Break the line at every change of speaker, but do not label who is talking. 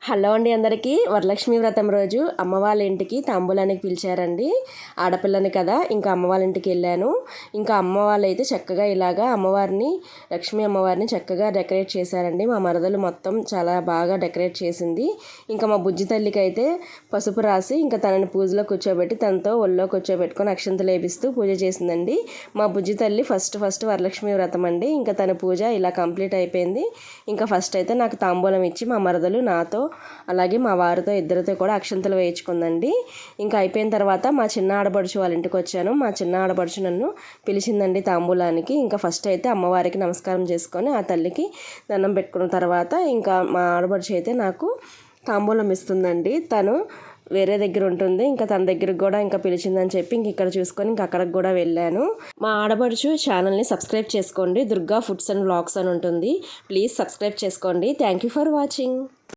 Hello అండి, అందరికీ వరలక్ష్మి వ్రతం రోజు అమ్మ వాళ్ళ ఇంటికి తాంబూలానికి పిలిచారండి. ఆడపిల్లని కదా, ఇంకా అమ్మ వాళ్ళ ఇంటికి వెళ్ళాను. ఇంకా అమ్మ వాళ్ళు అయితే చక్కగా ఇలాగా అమ్మవారిని, లక్ష్మీ అమ్మవారిని చక్కగా డెకరేట్ చేశారండి. మా మరదలు మొత్తం చాలా బాగా డెకరేట్ చేసింది. ఇంకా మా బుజ్జి తల్లికి అయితే పసుపు రాసి ఇంకా తనని పూజలో కూర్చోబెట్టి తనతో ఒళ్ళో కూర్చోబెట్టుకొని అక్షంతలు వేపిస్తూ పూజ చేసిందండి. మా బుజ్జి తల్లి ఫస్ట్ వరలక్ష్మి వ్రతం అండి. ఇంకా తన పూజ ఇలా కంప్లీట్ అయిపోయింది. ఇంకా ఫస్ట్ అయితే నాకు తాంబూలం ఇచ్చి మా మరదలు నాతో అలాగే మా వారితో ఇద్దరితో కూడా అక్షంతలు వేయించుకుందండి. ఇంకా అయిపోయిన తర్వాత మా చిన్న ఆడపడుచు వాళ్ళ ఇంటికి వచ్చాను. మా చిన్న ఆడపడుచు నన్ను పిలిచిందండి తాంబూలానికి. ఇంకా ఫస్ట్ అయితే అమ్మవారికి నమస్కారం చేసుకొని ఆ తల్లికి దండం పెట్టుకున్న తర్వాత ఇంకా మా ఆడపడుచు అయితే నాకు తాంబూలం ఇస్తుందండి. తను వేరే దగ్గర ఉంటుంది. ఇంకా తన దగ్గరికి కూడా ఇంకా పిలిచిందని చెప్పి ఇంక ఇక్కడ చూసుకొని ఇంకా అక్కడికి కూడా వెళ్ళాను. మా ఆడపడుచు ఛానల్ని సబ్స్క్రైబ్ చేసుకోండి. దుర్గా ఫుడ్స్ అండ్ వ్లాగ్స్ అని ఉంటుంది. ప్లీజ్ సబ్స్క్రైబ్ చేసుకోండి. Thank you for watching.